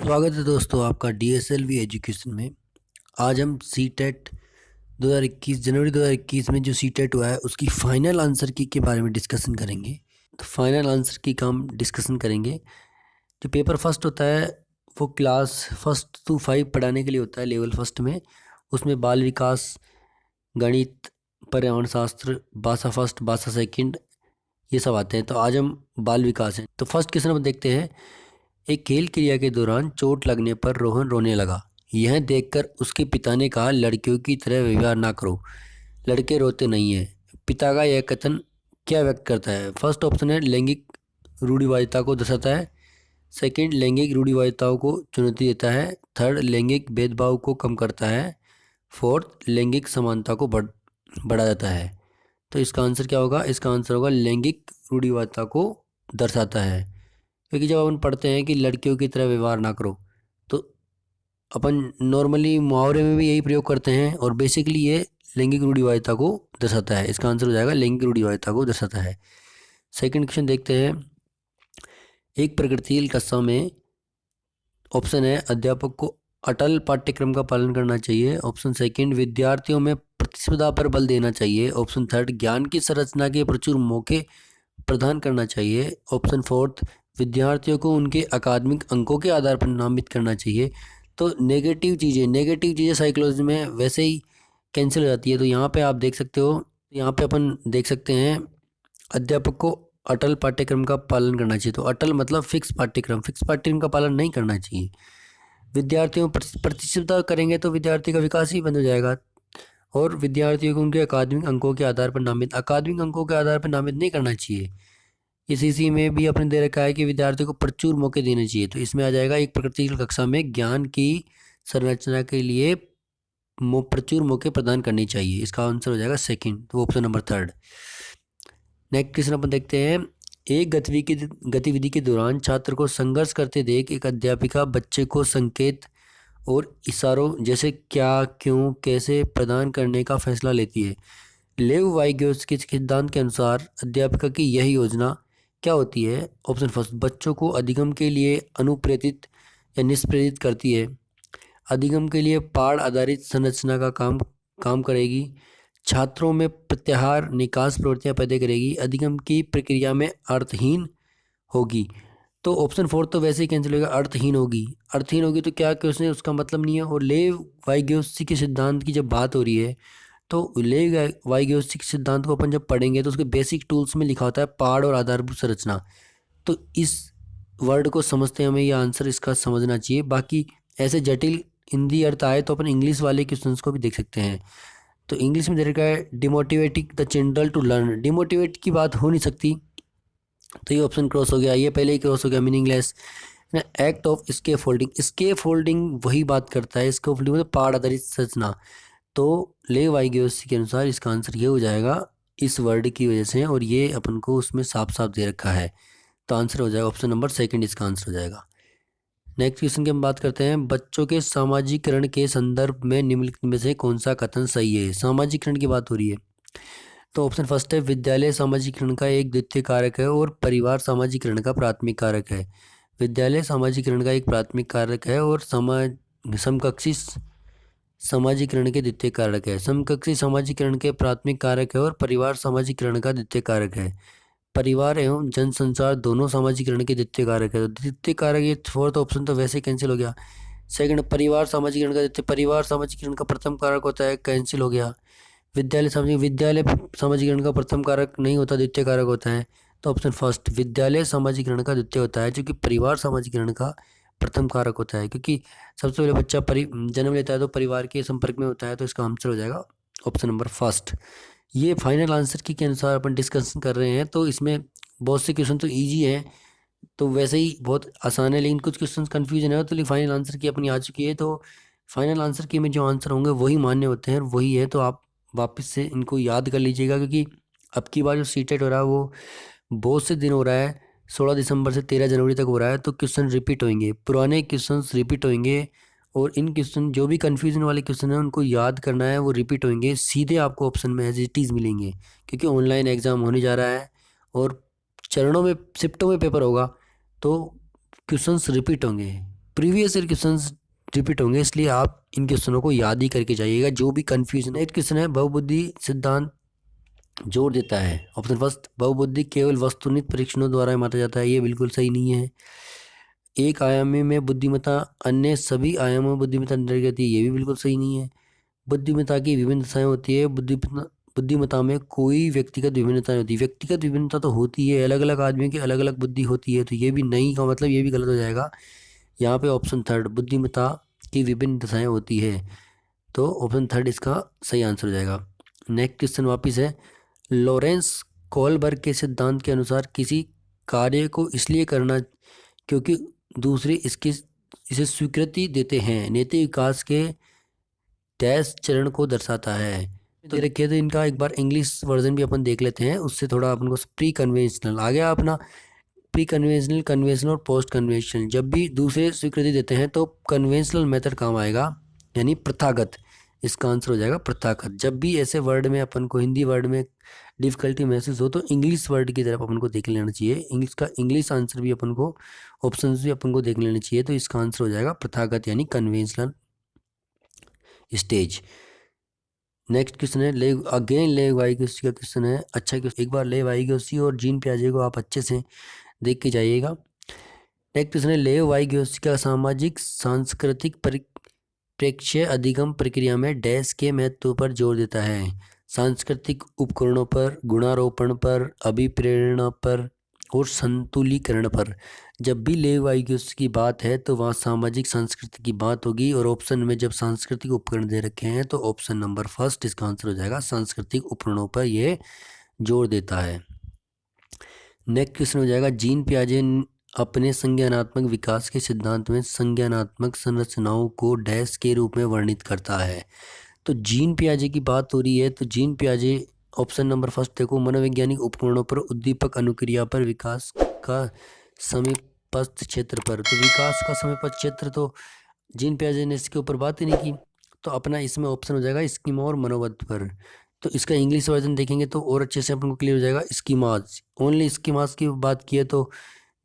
स्वागत है दोस्तों आपका DSLV एजुकेशन में। आज हम सीटेट 2021 जनवरी 2021 में जो सीटेट हुआ है उसकी फाइनल आंसर की के बारे में डिस्कशन करेंगे। तो फाइनल आंसर की का हम डिस्कशन करेंगे। जो पेपर फर्स्ट होता है वो क्लास 1 to 5 पढ़ाने के लिए होता है लेवल फर्स्ट में। उसमें बाल विकास, गणित, पर्यावरण शास्त्र, भाषा फर्स्ट, भाषा सेकंड, ये सब आते हैं। तो आज हम बाल विकास हैं। तो फर्स्ट क्वेश्चन हम देखते हैं। एक खेल क्रिया के दौरान चोट लगने पर रोहन रोने लगा। यह देखकर उसके पिता ने कहा, लड़कियों की तरह व्यवहार ना करो, लड़के रोते नहीं हैं। पिता का यह कथन क्या व्यक्त करता है? फर्स्ट ऑप्शन है लैंगिक रूढ़िवादिता को दर्शाता है। सेकंड, लैंगिक रूढ़िवादिताओं को चुनौती देता है। थर्ड, लैंगिक भेदभाव को कम करता है। फोर्थ, लैंगिक समानता को बढ़ा जाता है। तो इसका आंसर क्या होगा? इसका आंसर होगा लैंगिक रूढ़िवादिता को दर्शाता है। क्योंकि जब अपन पढ़ते हैं कि लड़कियों की तरह व्यवहार ना करो, तो अपन नॉर्मली मुहावरे में भी यही प्रयोग करते हैं और बेसिकली ये लैंगिक रूढ़िवादिता को दर्शाता है। इसका आंसर हो जाएगा लैंगिक रूढ़िवादिता को दर्शाता है। सेकंड क्वेश्चन देखते हैं। एक प्रगतिशील कक्षा में ऑप्शन है अध्यापक को अटल पाठ्यक्रम का पालन करना चाहिए। ऑप्शन सेकंड, विद्यार्थियों में प्रतिस्पर्धा पर बल देना चाहिए। ऑप्शन थर्ड, ज्ञान की संरचना के प्रचुर मौके प्रदान करना चाहिए। ऑप्शन फोर्थ, विद्यार्थियों को उनके अकादमिक अंकों के आधार पर नामित करना चाहिए। तो नेगेटिव चीज़ें साइकोलॉजी में वैसे ही कैंसिल हो जाती है। तो यहाँ पे आप देख सकते हो, यहाँ पे अपन देख सकते हैं अध्यापक को अटल पाठ्यक्रम का पालन करना चाहिए। तो अटल मतलब फिक्स पाठ्यक्रम का पालन नहीं करना चाहिए। विद्यार्थियों प्रतिस्पर्धा करेंगे तो विद्यार्थी का विकास ही बंद हो जाएगा। और विद्यार्थियों को उनके अकादमिक अंकों के आधार पर नामित नहीं करना चाहिए। इसी में भी अपने दे रखा है कि विद्यार्थियों को प्रचुर मौके देने चाहिए। तो इसमें आ जाएगा एक प्रगतिशील कक्षा में ज्ञान की संरचना के लिए प्रचुर मौके प्रदान करने चाहिए। इसका आंसर हो जाएगा सेकंड, तो option number third. Next question अपन देखते हैं। एक गतिविधि के दौरान छात्र को संघर्ष करते देख एक अध्यापिका बच्चे को संकेत और इशारों जैसे क्या, क्यों, कैसे प्रदान करने का फैसला लेती है। लेव वाइगोत्स्की के सिद्धांत के अनुसार अध्यापिका की यह योजना क्या होती है? ऑप्शन फर्स्ट, बच्चों को अधिगम के लिए अनुप्रेरित या निष्प्रेरित करती है। अधिगम के लिए पाठ आधारित संरचना का काम करेगी। छात्रों में प्रत्याहार निकास प्रवृत्तियां पैदा करेगी। अधिगम की प्रक्रिया में अर्थहीन होगी। तो ऑप्शन फोर्थ तो वैसे ही कैंसिल होगा, अर्थहीन होगी तो क्या क्वेश्चन है उसका मतलब नहीं है। और लेव वाइगोत्स्की के सिद्धांत की जब बात हो रही है तो लेव वाइगोत्स्की के सिद्धांत को अपन जब पढ़ेंगे तो उसके बेसिक टूल्स में लिखा होता है पाठ और आधारभूत संरचना। तो इस वर्ड को समझते हमें ये आंसर इसका समझना चाहिए। बाकी ऐसे जटिल हिंदी अर्थ आए तो अपन इंग्लिश वाले क्वेश्चंस को भी देख सकते हैं। तो इंग्लिश में दे रखा है demotivating the children to learn. Demotivate की बात हो नहीं सकती, तो ये ऑप्शन क्रॉस हो गया, ये पहले ही क्रॉस हो गया, मीनिंगलेस। एक्ट ऑफ स्केफोल्डिंग वही बात करता है। स्केफोल्डिंग मतलब पाठ आधारित संरचना। तो लेव वाइगोत्स्की के अनुसार इसका आंसर ये हो जाएगा इस वर्ड की वजह से, और ये अपन को उसमें साफ साफ दे रखा है। तो आंसर हो जाएगा ऑप्शन नंबर सेकंड, इसका आंसर हो जाएगा। नेक्स्ट क्वेश्चन की हम बात करते हैं। बच्चों के सामाजिकरण के संदर्भ में निम्नलिखित में से कौन सा कथन सही है? सामाजिकरण की बात हो रही है। तो ऑप्शन फर्स्ट है विद्यालय सामाजिकरण का एक द्वितीय कारक है और परिवार सामाजिकरण का प्राथमिक कारक है। विद्यालय सामाजिकरण का एक प्राथमिक कारक है और समकक्षी सामाजिकरण के द्वितीय कारक है। समकक्षी सामाजिकरण के प्राथमिक कारक है और परिवार सामाजिकरण का द्वितीय कारक है। परिवार एवं जनसंचार दोनों सामाजिकरण के द्वितीय कारक है। तो द्वितीय कारक ये फोर्थ ऑप्शन तो वैसे कैंसिल हो गया। सेकंड, परिवार सामाजिकरण का द्वितीय, परिवार सामाजिकरण का प्रथम कारक होता है, कैंसिल हो गया। विद्यालय सामाजिकरण का प्रथम कारक नहीं होता, द्वितीय कारक होता है। तो ऑप्शन फर्स्ट, विद्यालय सामाजिकरण का द्वितीय होता है, जो कि परिवार सामाजिकरण का प्रथम कारक होता है। क्योंकि सबसे पहले बच्चा जन्म लेता है तो परिवार के संपर्क में होता है। तो इसका आंसर हो जाएगा ऑप्शन नंबर फर्स्ट। ये फाइनल आंसर की के अनुसार अपन डिस्कशन कर रहे हैं। तो इसमें बहुत से क्वेश्चन तो ईजी है, तो वैसे ही बहुत आसान है, लेकिन कुछ क्वेश्चन कन्फ्यूजन है। तो फाइनल आंसर की अपनी आ चुकी है। तो फाइनल आंसर की में जो आंसर होंगे वही मान्य होते हैं और वही है। तो आप वापस से इनको याद कर लीजिएगा, क्योंकि अब की बार जो सीटेट हो रहा है वो बहुत से दिन हो रहा है, 16 दिसंबर से 13 जनवरी तक हो रहा है। तो क्वेश्चन रिपीट होंगे, पुराने क्वेश्चन रिपीट होंगे, और इन क्वेश्चन जो भी कन्फ्यूजन वाले क्वेश्चन हैं उनको याद करना है, वो रिपीट होंगे, सीधे आपको ऑप्शन में एज इट इज़ मिलेंगे। क्योंकि ऑनलाइन एग्ज़ाम होने जा रहा है और चरणों में शिफ्टों में पेपर होगा, तो क्वेश्चंस रिपीट होंगे। प्रीवियस ईयर क्वेश्चन रिपीट होंगे, इसलिए आप इन क्वेश्चनों को याद ही करके जाइएगा। जो भी कंफ्यूजन है, एक क्वेश्चन है बहुबुद्धि सिद्धांत जोड़ देता है। ऑप्शन फर्स्ट, बहुबुद्धि केवल वस्तुनिष्ठ परीक्षणों द्वारा मापा जाता है, ये बिल्कुल सही नहीं है। एक आयामी में बुद्धिमत्ता अन्य सभी आयामों में बुद्धिमत्ता निर्धारित करती है, ये भी बिल्कुल सही नहीं है। बुद्धिमत्ता की विभिन्न दशाएं होती है, बुद्धिमत्ता में कोई व्यक्तिगत विभिन्नता नहीं होती। व्यक्तिगत विभिन्नता तो होती है, अलग अलग आदमियों की अलग अलग बुद्धि होती है, तो ये भी नहीं का मतलब ये भी गलत हो जाएगा। यहाँ पे ऑप्शन थर्ड, बुद्धिमत्ता की विभिन्न दशाएं होती है, तो ऑप्शन थर्ड इसका सही आंसर हो जाएगा। नेक्स्ट क्वेश्चन वापिस है, लॉरेंस कोहलबर्ग के सिद्धांत के अनुसार किसी कार्य को इसलिए करना क्योंकि दूसरे इसे स्वीकृति देते हैं, नैतिक विकास के डैश चरण को दर्शाता है। तो देखिए, तो इनका एक बार इंग्लिश वर्जन भी अपन देख लेते हैं, उससे थोड़ा अपन को प्री कन्वेंशनल आ गया अपना। प्री कन्वेंशनल, कन्वेंशनल और पोस्ट कन्वेंशनल, जब भी दूसरे स्वीकृति देते हैं तो कन्वेंशनल मेथड काम आएगा, यानी प्रथागत। इसका आंसर हो जाएगा प्रथागत। जब भी ऐसे वर्ड में अपन को, हिंदी वर्ड में डिफिकल्टी महसूस हो तो इंग्लिश वर्ड की तरफ अपन को देख लेना चाहिए। इंग्लिश आंसर भी अपन को, ऑप्शंस भी अपन को देख लेना चाहिए। तो इसका आंसर हो जाएगा प्रथागत, यानी कन्वेंशनल स्टेज। नेक्स्ट क्वेश्चन है लेव वाइगोत्स्की का क्वेश्चन है। अच्छा क्वेश्चन, एक बार लेव वाइगोत्स्की और जीन पियाजे को आप अच्छे से देख के जाइएगा। नेक्स्ट क्वेश्चन है, लेव वाइगोत्स्की का सामाजिक सांस्कृतिक प्रेक्ष्य अधिगम प्रक्रिया में डैश के महत्व पर जोर देता है। सांस्कृतिक उपकरणों पर, गुणारोपण पर, अभिप्रेरणा पर और संतुलीकरण पर। जब भी लेव वाइगोत्स्की की बात है तो वहाँ सामाजिक संस्कृति की बात होगी, और ऑप्शन में जब सांस्कृतिक उपकरण दे रखे हैं तो ऑप्शन नंबर फर्स्ट इसका आंसर हो जाएगा। सांस्कृतिक उपकरणों पर यह जोर देता है। नेक्स्ट क्वेश्चन हो जाएगा, जीन पियाजे अपने संज्ञानात्मक विकास के सिद्धांत में संज्ञानात्मक संरचनाओं को डैश के रूप में वर्णित करता है। तो जीन पियाजे की बात हो रही है, तो जीन पियाजे ऑप्शन नंबर फर्स्ट देखो, मनोवैज्ञानिक उपकरणों पर, उद्दीपक अनुक्रिया पर, विकास का समीपस्थ क्षेत्र पर। तो विकास का समीपस्थ क्षेत्र तो जीन पियाजे ने इसके ऊपर बात ही नहीं की, तो अपना इसमें ऑप्शन हो जाएगा स्कीमा और मनोवध पर। तो इसका इंग्लिश वर्जन देखेंगे तो और अच्छे से अपन को क्लियर हो जाएगा। स्कीमाज, ओनली स्कीमाज की बात की है तो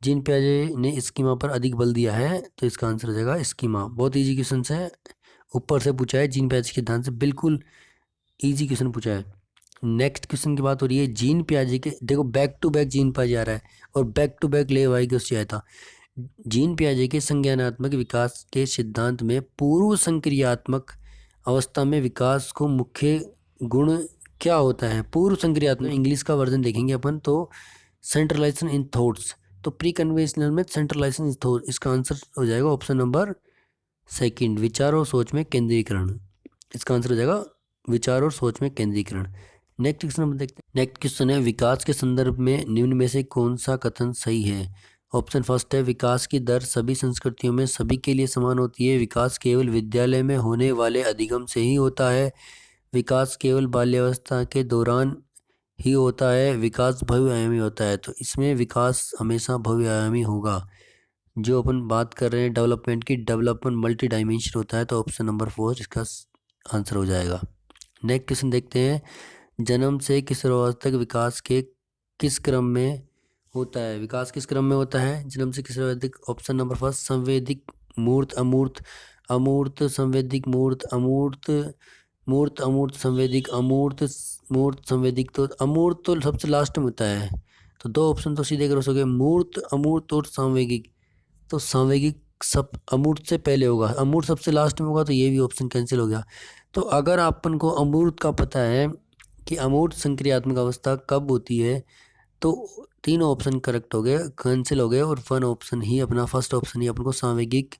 जीन पियाजे ने स्कीमा पर अधिक बल दिया है, तो इसका आंसर हो जाएगा स्कीमा। बहुत इजी क्वेश्चन है, ऊपर से पूछा है, जीन पियाजे के सिद्धांत से बिल्कुल इजी क्वेश्चन पूछा है। नेक्स्ट क्वेश्चन की बात हो रही है, जीन पियाजे के, देखो बैक टू बैक जीन पियाजे आ रहा है और back to back Lev Vygotsky आया था। जीन पियाजे के संज्ञानात्मक विकास के सिद्धांत में पूर्व संक्रियात्मक अवस्था में विकास को मुख्य गुण क्या होता है। पूर्व संक्रियात्मक इंग्लिश का वर्जन देखेंगे अपन तो सेंट्रलाइजेशन इन थॉट्स, तो प्री कन्वेंशनल में सेंट्रलाइजेशन इन थॉट, इसका आंसर हो जाएगा ऑप्शन नंबर सेकंड, विचार और सोच में केंद्रीकरण। इसका आंसर हो जाएगा विचार और सोच में केंद्रीकरण। नेक्स्ट क्वेश्चन हम देखते हैं। नेक्स्ट क्वेश्चन है, विकास के संदर्भ में निम्न में से कौन सा कथन सही है। ऑप्शन फर्स्ट है, विकास की दर सभी संस्कृतियों में सभी के लिए समान होती है। विकास केवल विद्यालय में होने वाले अधिगम से ही होता है। विकास केवल बाल्यावस्था के दौरान ही होता है। विकास बहुआयामी होता है, तो इसमें विकास हमेशा बहुआयामी होगा। जो अपन बात कर रहे हैं डेवलपमेंट की, डेवलपमेंट मल्टी डायमेंशन होता है, तो ऑप्शन नंबर 4 इसका आंसर हो जाएगा। नेक्स्ट क्वेश्चन देखते हैं, जन्म से किशोरावस्था तक विकास के किस क्रम में होता है। विकास किस क्रम में होता है जन्म से किशोरावस्था तक। ऑप्शन नंबर फर्स्ट, संवेदिक मूर्त अमूर्त, अमूर्त संवेदिक मूर्त, अमूर्त मूर्त अमूर्त संवेदिक, अमूर्त मूर्त संवेदिक। तो अमूर्त तो सबसे लास्ट में होता है, तो दो ऑप्शन तो सीधे क्रॉस हो गए, मूर्त, अमूर्त और सांवेगिक। तो सांवेगिक सब अमूर्त से पहले होगा, अमूर्त सबसे लास्ट में होगा, तो ये भी ऑप्शन कैंसिल हो गया। तो अगर अपन को अमूर्त का पता है कि अमूर्त संक्रियात्मक अवस्था कब होती है, तो तीनों ऑप्शन करेक्ट हो गए, कैंसिल हो गए, और वन ऑप्शन ही अपना, फर्स्ट ऑप्शन ही अपन को सांवेगिक,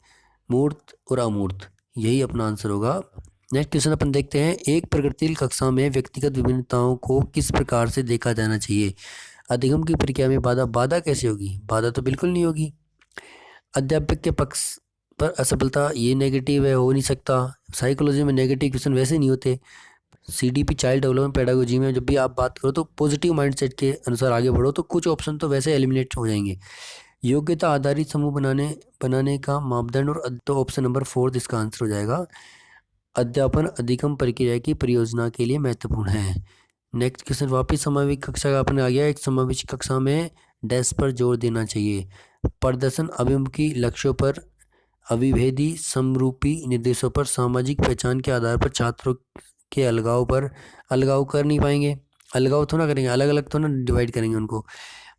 मूर्त और अमूर्त, यही अपना आंसर होगा। नेक्स्ट क्वेश्चन अपन देखते हैं, एक प्रगतिशील कक्षा में व्यक्तिगत विभिन्नताओं को किस प्रकार से देखा जाना चाहिए। अधिगम की प्रक्रिया में बाधा कैसे होगी। बाधा तो बिल्कुल नहीं होगी। अध्यापक के पक्ष पर असफलता, ये नेगेटिव है, हो नहीं सकता। साइकोलॉजी में नेगेटिव क्वेश्चन वैसे नहीं होते। CDP चाइल्ड डेवलपमेंट पेडागोजी में जब भी आप बात करो तो पॉजिटिव माइंडसेट के अनुसार आगे बढ़ो, तो कुछ ऑप्शन तो वैसे एलिमिनेट हो जाएंगे। योग्यता आधारित समूह बनाने का मापदंड, और तो ऑप्शन नंबर 4 इसका आंसर हो जाएगा। अध्यापन अधिगम प्रक्रिया की परियोजना के लिए महत्वपूर्ण है। नेक्स्ट क्वेश्चन, वापिस समावेशी कक्षा का अपन आ गया। एक समावेशी कक्षा में डैश पर जोर देना चाहिए। प्रदर्शन अभिमुखी लक्ष्यों पर अविभेदी समरूपी निर्देशों पर सामाजिक पहचान के आधार पर छात्रों के अलगाव कर नहीं पाएंगे। अलगाव थोड़ा करेंगे, अलग अलग थोड़ा डिवाइड करेंगे उनको।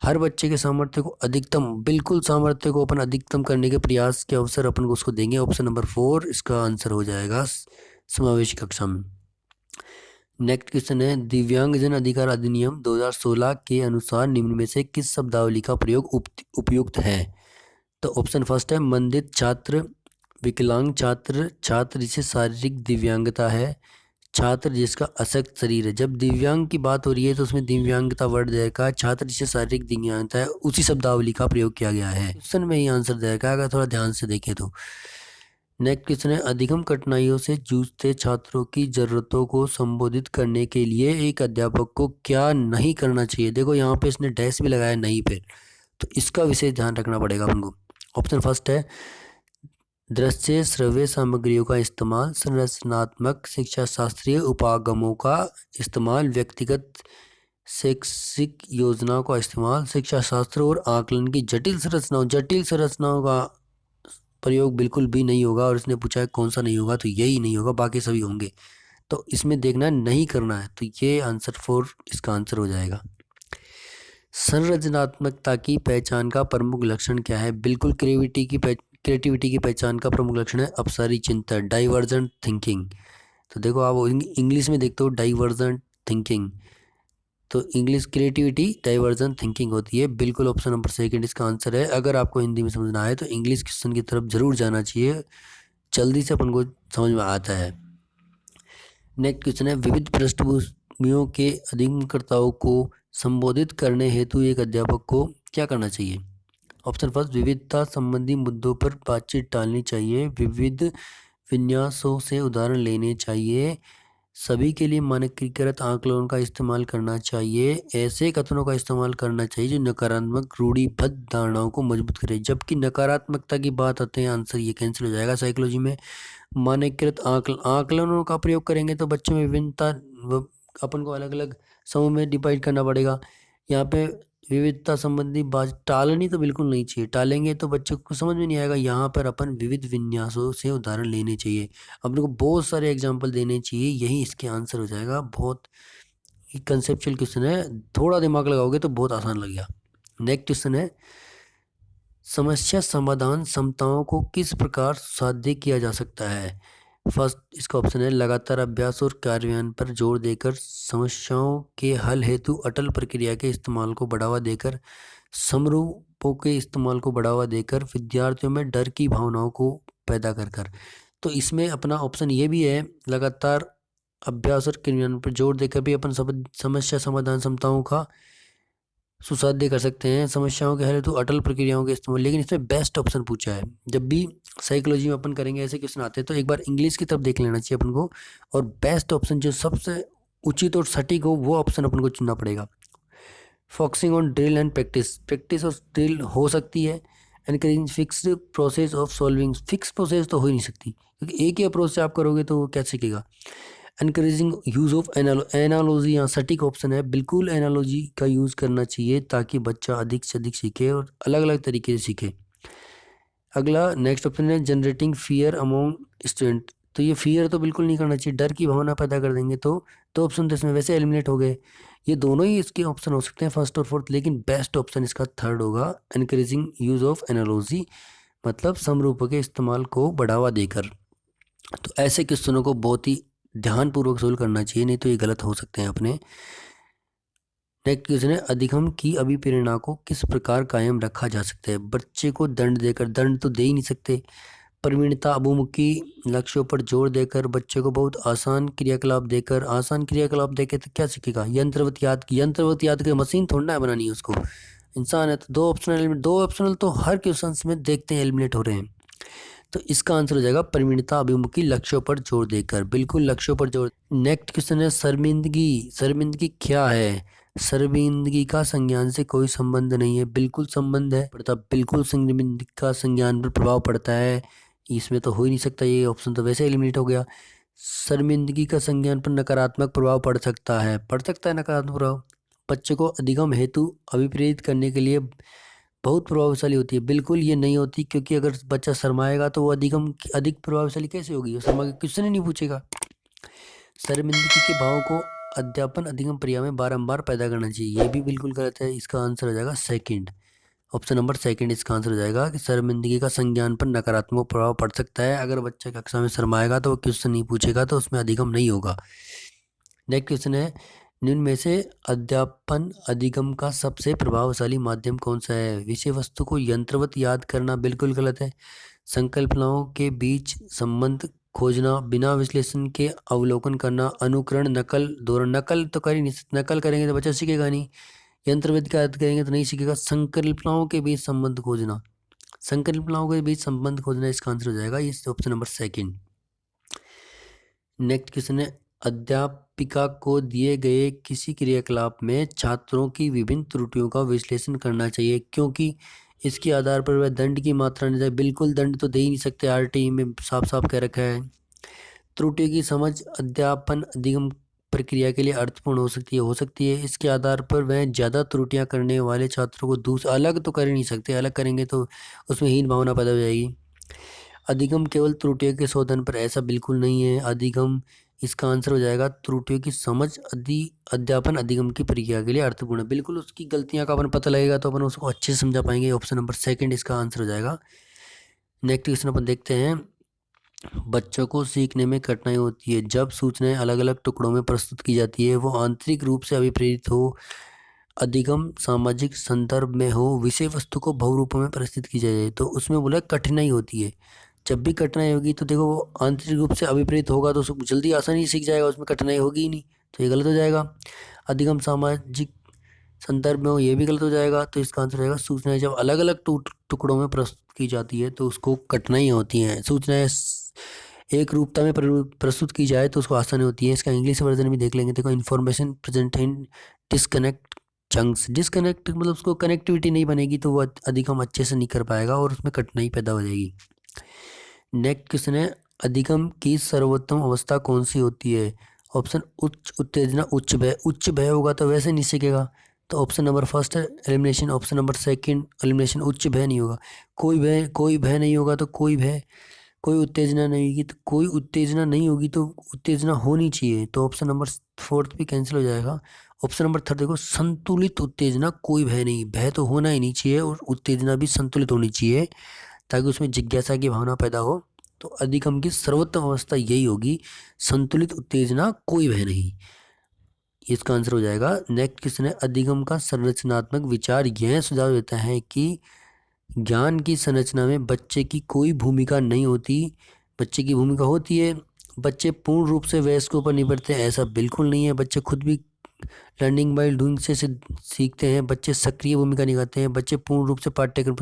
हर बच्चे के सामर्थ्य को अधिकतम, बिल्कुल सामर्थ्य को अपन अधिकतम करने के प्रयास के अवसर अपन को उसको देंगे। ऑप्शन नंबर 4 इसका आंसर हो जाएगा समावेशी कक्षा में। नेक्स्ट क्वेश्चन है, दिव्यांगजन अधिकार अधिनियम 2016 के अनुसार निम्न में से किस शब्दावली का प्रयोग उपयुक्त है? तो ऑप्शन फर्स्ट है मंदित छात्र, विकलांग छात्र, छात्र जिसे शारीरिक दिव्यांगता है, छात्र जिसका अशक्त शरीर है। जब दिव्यांग की बात हो रही है तो उसमें दिव्यांगता वर्ड दे रखा है, छात्र जिसे शारीरिक दिव्यांगता है उसी शब्दावली का प्रयोग किया गया है। क्वेश्चन में ही आंसर दे रखा है, अगर थोड़ा ध्यान से देखें तो। नेक्स्ट क्वेश्चन है, अधिगम कठिनाइयों से जूझते छात्रों की जरूरतों को संबोधित करने के लिए एक अध्यापक को क्या नहीं करना चाहिए? देखो यहाँ पे इसने डैश भी लगाया नहीं पे, तो इसका विशेष ध्यान रखना पड़ेगा हमको। ऑप्शन फर्स्ट है दृश्य श्रव्य सामग्रियों का इस्तेमाल, संरचनात्मक शिक्षा शास्त्रीय उपागमों का इस्तेमाल, व्यक्तिगत शैक्षिक योजनाओं का इस्तेमाल, शिक्षा शास्त्र और आकलन की जटिल संरचनाओं का प्रयोग बिल्कुल भी नहीं होगा। और इसने पूछा है कौन सा नहीं होगा, तो यही नहीं होगा, बाकी सभी होंगे। तो इसमें देखना है नहीं करना है, तो ये आंसर 4 इसका आंसर हो जाएगा। संरचनात्मकता की पहचान का प्रमुख लक्षण क्या है? बिल्कुल क्रिएटिविटी की पहचान का प्रमुख लक्षण है अपसारी चिंतन, डाइवर्जेंट थिंकिंग। तो देखो आप इंग्लिश में देखते हो डाइवर्जेंट थिंकिंग, तो इंग्लिश क्रिएटिविटी डाइवर्जेंट थिंकिंग होती है। बिल्कुल ऑप्शन नंबर 2 इसका आंसर है। अगर आपको हिंदी में समझना है तो इंग्लिश क्वेश्चन की तरफ जरूर जाना चाहिए, जल्दी से अपन को समझ में आता है। नेक्स्ट क्वेश्चन है, विविध पृष्ठभूमियों के अधिगमकर्ताओं को संबोधित करने हेतु एक अध्यापक को क्या करना चाहिए? ऑप्शन फर्स्ट विविधता संबंधी मुद्दों पर बातचीत टालनी चाहिए, विविध विन्यासों से उदाहरण लेने चाहिए, सभी के लिए मानकीकृत आकलन का इस्तेमाल करना चाहिए, ऐसे कथनों का इस्तेमाल करना चाहिए जो नकारात्मक रूढ़िबद्ध धारणाओं को मजबूत करे। जबकि नकारात्मकता की बात आते हैं, आंसर ये कैंसिल हो जाएगा। साइकोलॉजी में मानकीकृत आकलनों का प्रयोग करेंगे तो बच्चों में विभिन्नता, अपन को अलग अलग समूह में डिवाइड करना पड़ेगा। यहाँ पे विविधता संबंधी बात टालनी तो बिल्कुल नहीं चाहिए, टालेंगे तो बच्चों को समझ में नहीं आएगा। यहाँ पर अपन विविध विन्यासों से उदाहरण लेने चाहिए, अपन को बहुत सारे एग्जाम्पल देने चाहिए, यही इसके आंसर हो जाएगा। बहुत कंसेप्चुअल क्वेश्चन है, थोड़ा दिमाग लगाओगे तो बहुत आसान लगेगा। नेक्स्ट क्वेश्चन है, समस्या समाधान क्षमताओं को किस प्रकार साध्य किया जा सकता है? फर्स्ट इसका ऑप्शन है लगातार अभ्यास और कार्यान्वयन पर जोर देकर, समस्याओं के हल हेतु अटल प्रक्रिया के इस्तेमाल को बढ़ावा देकर, समरूपों के इस्तेमाल को बढ़ावा देकर, विद्यार्थियों में डर की भावनाओं को पैदा कर। तो इसमें अपना ऑप्शन ये भी है, लगातार अभ्यास और क्रियान्वयन पर जोर देकर भी अपन समस्या समाधान क्षमताओं का सुसाध्य कर सकते हैं, समस्याओं के हल हेतु अटल प्रक्रियाओं के इस्तेमाल। लेकिन इसमें बेस्ट ऑप्शन पूछा है। जब भी साइकोलॉजी में अपन करेंगे ऐसे क्वेश्चन आते हैं तो एक बार इंग्लिश की तरफ देख लेना चाहिए अपन को, और बेस्ट ऑप्शन जो सबसे उचित और सटीक हो वो ऑप्शन अपन को चुनना पड़ेगा। Focusing on drill and practice और ड्रिल हो सकती है। Encouraging fixed process of solving, fix process तो हो ही नहीं सकती, क्योंकि एक ही अप्रोच से आप करोगे तो वो क्या सीखेगा। एनकरेजिंग यूज़ ऑफ एनालॉजी, यहाँ सटीक ऑप्शन है, बिल्कुल एनालॉजी का यूज़ करना चाहिए ताकि बच्चा अधिक से अधिक सीखे और अलग अलग तरीके से सीखे। अगला नेक्स्ट ऑप्शन है जनरेटिंग फियर अमोंग स्टूडेंट, तो ये फियर तो बिल्कुल नहीं करना चाहिए, डर की भावना पैदा कर देंगे तो ऑप्शन तो इसमें वैसे एलिमिनेट हो गए। ये दोनों ही इसके ऑप्शन हो सकते हैं, फर्स्ट और फोर्थ, लेकिन बेस्ट ऑप्शन इसका थर्ड होगा, एनकरेजिंग यूज़ ऑफ एनालॉजी, मतलब समरूपों के इस्तेमाल को बढ़ावा देकर। तो ऐसे क्वेश्चनों को बहुत ही ध्यानपूर्वक सोल्व करना चाहिए, नहीं तो ये गलत हो सकते हैं अपने। नेक्स्ट क्वेश्चन है अधिगम की अभिप्रेरणा को किस प्रकार कायम रखा जा सकता है? बच्चे को दंड देकर, दंड तो दे ही नहीं सकते, प्रवीणता अभिमुखी लक्ष्यों पर जोर देकर, बच्चे को बहुत आसान क्रियाकलाप देकर, आसान क्रियाकलाप देकर तो क्या सीखेगा? यंत्रवत याद की मशीन थोड़ा ना बनानी है उसको, इंसान है। तो दो ऑप्शनल तो हर क्वेश्चन में देखते हैं एलिमिनेट हो रहे हैं, तो इसका आंसर हो जाएगा प्रवीणता अभिमुखी लक्ष्यों पर जोर देकर, बिल्कुल लक्ष्यों पर जोर। नेक्स्ट क्वेश्चन है शर्मिंदगी क्या है? शर्मिंदगी का संज्ञान से कोई संबंध नहीं है, बिल्कुल संबंध है, पड़ता बिल्कुल शर्मिंदगी का संज्ञान पर प्रभाव पड़ता है, इसमें तो हो ही नहीं सकता, ये ऑप्शन तो वैसे एलिमिनेट हो गया। शर्मिंदगी का संज्ञान पर नकारात्मक प्रभाव पड़ सकता है नकारात्मक प्रभाव। बच्चे को अधिगम हेतु अभिप्रेरित करने के लिए बहुत प्रभावशाली होती है। बिल्कुल ये नहीं होती, क्योंकि अगर बच्चा शर्माएगा तो वो अधिक प्रभावशाली कैसे होगी? वो शर्मा के क्वेश्चन ही नहीं पूछेगा। शर्मिंदगी के भाव को अध्यापन अधिगम प्रक्रिया में बारंबार पैदा करना चाहिए, ये भी बिल्कुल गलत है। इसका आंसर हो जाएगा सेकंड, ऑप्शन नंबर सेकंड इसका आंसर हो जाएगा कि शर्मिंदगी का संज्ञान पर नकारात्मक प्रभाव पड़ सकता है। अगर बच्चा कक्षा में शर्माएगा तो वो क्वेश्चन नहीं पूछेगा, तो उसमें अधिगम नहीं होगा। नेक्स्ट क्वेश्चन है, निम्न में से अध्यापन अधिगम का सबसे प्रभावशाली माध्यम कौन सा है? विषय वस्तु को यंत्रवत याद करना बिल्कुल गलत है। संकल्पनाओं के बीच संबंध खोजना, बिना विश्लेषण के अवलोकन करना, अनुकरण, नकल, दोहरण। नकल तो कर ही नहीं, नकल करेंगे तो बच्चा सीखेगा नहीं। यंत्रवत का याद करेंगे तो नहीं सीखेगा। संकल्पनाओं के बीच संबंध खोजना, संकल्पनाओं के बीच संबंध खोजना इसका आंसर हो जाएगा, ये option number second. Next question है, अध्यापिका को दिए गए किसी क्रियाकलाप में छात्रों की विभिन्न त्रुटियों का विश्लेषण करना चाहिए, क्योंकि इसके आधार पर वह दंड की मात्रा निर्धारित। बिल्कुल दंड तो दे ही नहीं सकते, आरटीई में साफ साफ कह रखा है। त्रुटियों की समझ अध्यापन अधिगम प्रक्रिया के लिए अर्थपूर्ण हो सकती है। इसके आधार पर वह ज़्यादा त्रुटियां करने वाले छात्रों को दूसरा अलग तो कर ही नहीं सकते, अलग करेंगे तो उसमें हीन भावना पैदा हो जाएगी। अधिगम केवल त्रुटियों के शोधन पर, ऐसा बिल्कुल नहीं है। अधिगम इसका आंसर हो जाएगा त्रुटियों की समझ अध्यापन अधिगम की प्रक्रिया के लिए अर्थपूर्ण है। बिल्कुल उसकी गलतियां का अपन पता लगेगा तो अपन उसको अच्छे से समझा पाएंगे। ऑप्शन नंबर सेकंड इसका आंसर हो जाएगा। नेक्स्ट क्वेश्चन अपन देखते हैं, बच्चों को सीखने में कठिनाई होती है जब सूचनाएं अलग अलग टुकड़ों में प्रस्तुत की जाती है, वो आंतरिक रूप से अभिप्रेरित हो, अधिगम सामाजिक संदर्भ में हो, विषय वस्तु को बहुरूपों में प्रस्तुत की जाए, तो उसमें बोला कठिनाई होती है। जब भी कठिनाई होगी तो देखो वो आंतरिक रूप से अभिप्रेरित होगा तो उसको जल्दी आसानी से सीख जाएगा, उसमें कठिनाई होगी ही नहीं, तो ये गलत हो जाएगा। अधिगम सामाजिक संदर्भ में हो, ये भी गलत हो जाएगा। तो इसका आंसर रहेगा सूचनाएं जब अलग अलग टुकड़ों में प्रस्तुत की जाती है तो उसको कठिनाई होती है। सूचनाएं एक रूपता में प्रस्तुत की जाए तो उसको आसानी होती है। इसका इंग्लिश वर्जन भी देख लेंगे। देखो, information present in disconnect chunks. Disconnect मतलब उसको कनेक्टिविटी नहीं बनेगी तो वो अधिगम अच्छे से नहीं कर पाएगा और उसमें कठिनाई पैदा हो जाएगी। नेक्स्ट क्वेश्चन है, अधिगम की सर्वोत्तम अवस्था कौन सी होती है? ऑप्शन उच्च उत्तेजना, उच्च भय। उच्च भय होगा तो वैसे नहीं सीखेगा, तो ऑप्शन नंबर फर्स्ट है elimination. Option number second elimination. उच्च भय नहीं होगा, कोई भय नहीं होगा तो कोई उत्तेजना नहीं होगी तो कोई उत्तेजना नहीं होगी तो उत्तेजना होनी चाहिए, तो ऑप्शन नंबर फोर्थ भी कैंसिल हो जाएगा। ऑप्शन नंबर थर्ड देखो, संतुलित उत्तेजना, कोई भय नहीं। भय तो होना ही नहीं चाहिए और उत्तेजना भी संतुलित होनी चाहिए ताकि उसमें जिज्ञासा की भावना पैदा हो। तो अधिगम की सर्वोत्तम अवस्था यही होगी, संतुलित उत्तेजना, कोई भय नहीं। इसका आंसर हो जाएगा। नेक्स्ट क्वेश्चन है, अधिगम का संरचनात्मक विचार यह सुझाव देता है कि ज्ञान की संरचना में बच्चे की कोई भूमिका नहीं होती। बच्चे की भूमिका होती है। बच्चे पूर्ण रूप से वयस्कों पर निर्भरते हैं, ऐसा बिल्कुल नहीं है। बच्चे खुद भी लर्निंग बाय डूइंग से सीखते हैं। बच्चे सक्रिय भूमिका निभाते हैं। बच्चे पूर्ण रूप से पाठ्यक्रम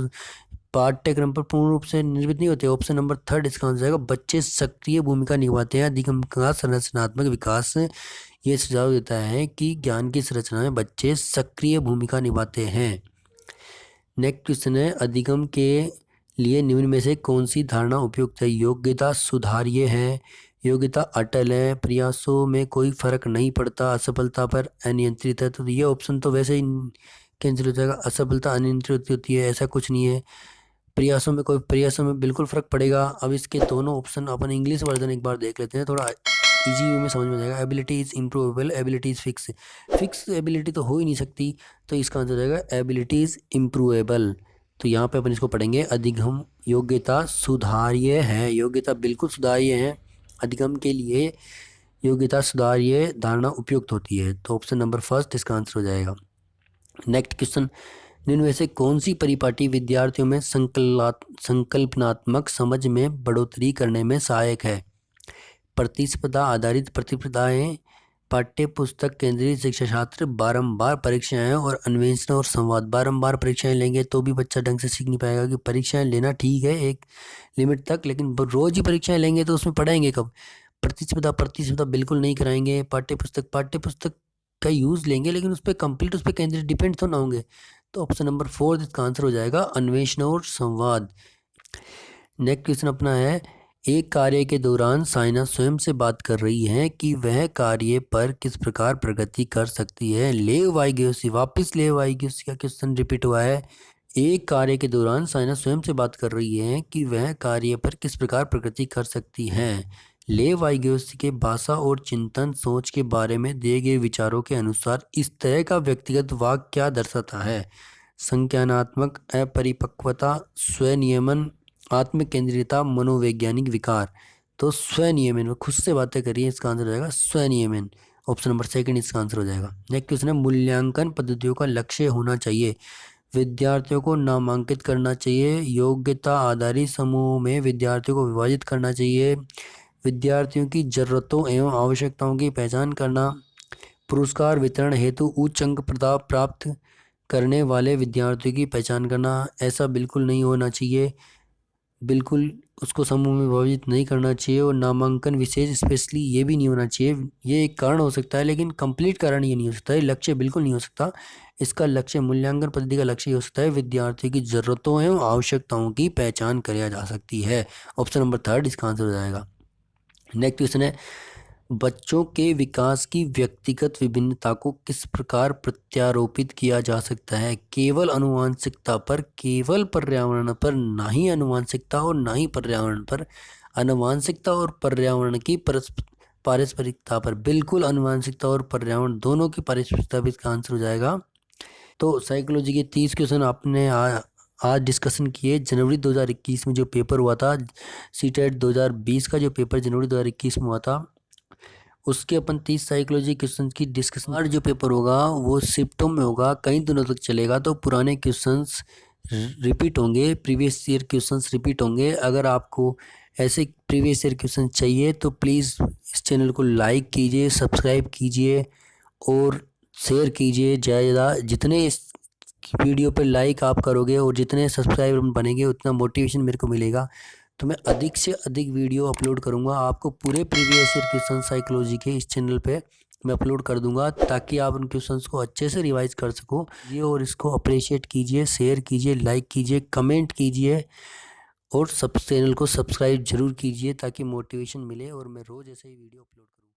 पर पूर्ण रूप से निर्भर नहीं होते। ऑप्शन नंबर थर्ड इसका आंसर आएगा, बच्चे सक्रिय भूमिका निभाते हैं। अधिगम का संरचनात्मक विकास ये सुझाव देता है कि ज्ञान की संरचना में बच्चे सक्रिय भूमिका निभाते हैं। नेक्स्ट क्वेश्चन है, अधिगम के लिए निम्न में से कौन सी धारणा उपयुक्त है? योग्यता सुधार्य है, योग्यता अटल है, प्रयासों में कोई फर्क नहीं पड़ता, असफलता पर अनियंत्रित है। तो ये ऑप्शन तो वैसे ही कैंसिल हो जाएगा। असफलता अनियंत्रित होती है, ऐसा कुछ नहीं है। प्रयासों में बिल्कुल फर्क पड़ेगा। अब इसके दोनों ऑप्शन अपन इंग्लिश वर्जन एक बार देख लेते हैं, थोड़ा इजी वे में समझ में जाएगा। Ability is improvable, ability is fix. Fix ability तो हो ही नहीं सकती, तो इसका आंसर हो जाएगा एबिलिटी इज इम्प्रूवेबल। तो यहाँ पे अपन इसको पढ़ेंगे, अधिगम योग्यता सुधार्य है, योग्यता बिल्कुल सुधार्य है। अधिगम के लिए योग्यता सुधार्य धारणा उपयुक्त होती है, तो ऑप्शन नंबर फर्स्ट इसका आंसर हो जाएगा। नेक्स्ट क्वेश्चन, निम्न में से कौन सी परिपाटी विद्यार्थियों में संकल्पनात्मक समझ में बढ़ोतरी करने में सहायक है? प्रतिस्पर्धा आधारित प्रतिस्पर्धाएं, पाठ्य पुस्तक केंद्रित शिक्षा शास्त्र, बारंबार परीक्षाएं और अन्वेषण और संवाद। बारंबार परीक्षाएं लेंगे तो भी बच्चा ढंग से सीख नहीं पाएगा, कि परीक्षाएं लेना ठीक है एक लिमिट तक, लेकिन रोज ही परीक्षाएं लेंगे तो उसमें पढ़ाएंगे कब? प्रतिस्पर्धा बिल्कुल नहीं कराएंगे। पाठ्य पुस्तक का यूज लेंगे लेकिन उस पर कंप्लीट उस पर केंद्रित डिपेंड तो ना होंगे, तो ऑप्शन नंबर फोर्थ इसका आंसर हो जाएगा, अन्वेषण और संवाद। नेक्स्ट क्वेश्चन अपना है, एक कार्य के दौरान साइना स्वयं से बात कर रही है कि वह कार्य पर किस प्रकार प्रगति कर सकती है। लेव वाइगियोसी, वापिस लेव वाइगियोसी का क्वेश्चन रिपीट हुआ है। एक कार्य के दौरान साइना स्वयं से बात कर रही है कि वह कार्य पर किस प्रकार प्रगति कर सकती हैं। लेव वाइगोत्स्की के भाषा और चिंतन सोच के बारे में दिए गए विचारों के अनुसार इस तरह का व्यक्तिगत वाक्य क्या दर्शाता है? संज्ञानात्मक अपरिपक्वता, स्वनियमन, आत्मकेंद्रितता, मनोवैज्ञानिक विकार। तो स्वनियमन, खुद से बातें करिए, इसका आंसर हो जाएगा स्वनियमन। ऑप्शन नंबर सेकंड इसका आंसर हो जाएगा। नेक्स्ट क्वेश्चन है, मूल्यांकन पद्धतियों का लक्ष्य होना चाहिए। विद्यार्थियों को नामांकित करना चाहिए। योग्यता आधारित समूह में विद्यार्थियों को विभाजित करना चाहिए। विद्यार्थियों की जरूरतों एवं आवश्यकताओं की पहचान करना। पुरस्कार वितरण हेतु उच्च अंक प्राप्त करने वाले विद्यार्थियों की पहचान करना। ऐसा बिल्कुल नहीं होना चाहिए, बिल्कुल उसको समूह में विभाजित नहीं करना चाहिए। और नामांकन विशेष स्पेशली ये भी नहीं होना चाहिए। ये एक कारण हो सकता है लेकिन कंप्लीट कारण ये नहीं हो सकता है, लक्ष्य बिल्कुल नहीं हो सकता। इसका लक्ष्य, मूल्यांकन पद्धति का लक्ष्य हो सकता है विद्यार्थियों की जरूरतों एवं आवश्यकताओं की पहचान करी जा सकती है। ऑप्शन नंबर थर्ड इसका आंसर हो जाएगा। नेक्स्ट क्वेश्चन है, बच्चों के विकास की व्यक्तिगत विभिन्नता को किस प्रकार प्रत्यारोपित किया जा सकता है? केवल आनुवंशिकता पर, केवल पर्यावरण पर, ना ही आनुवंशिकता और ना ही पर्यावरण पर। आनुवंशिकता और पर्यावरण की पारस्परिकता पर। बिल्कुल आनुवंशिकता और पर्यावरण दोनों की पारस्परिकता भी इसका आंसर हो जाएगा। तो साइकोलॉजी के 30 क्वेश्चन आपने आज डिस्कशन किए। जनवरी 2021 में जो पेपर हुआ था, सीटेट 2020 का जो पेपर जनवरी 2021 में हुआ था, उसके अपन 30 साइकोलॉजी क्वेश्चन की डिस्कशन। और जो पेपर होगा वो शिफ्टों में होगा, कई दिनों तक चलेगा। तो पुराने क्वेश्चंस रिपीट होंगे, प्रीवियस ईयर क्वेश्चंस रिपीट होंगे। अगर आपको ऐसे प्रीवियस ईयर क्वेश्चन चाहिए तो प्लीज़ इस चैनल को लाइक कीजिए, सब्सक्राइब कीजिए और शेयर कीजिए ज़्यादा। जितने इस वीडियो पे लाइक आप करोगे और जितने सब्सक्राइबर बनेंगे उतना मोटिवेशन मेरे को मिलेगा। तो मैं अधिक से अधिक वीडियो अपलोड करूंगा। आपको पूरे प्रीवियस ईयर क्वेश्चन साइकोलॉजी के इस चैनल पे मैं अपलोड कर दूंगा ताकि आप उन क्वेश्चंस को अच्छे से रिवाइज कर सको। ये और इसको अप्रिशिएट कीजिए, शेयर कीजिए, लाइक कीजिए, कमेंट कीजिए और सब चैनल को सब्सक्राइब जरूर कीजिए ताकि मोटिवेशन मिले और मैं रोज़ ऐसे ही वीडियो अपलोड करूँ।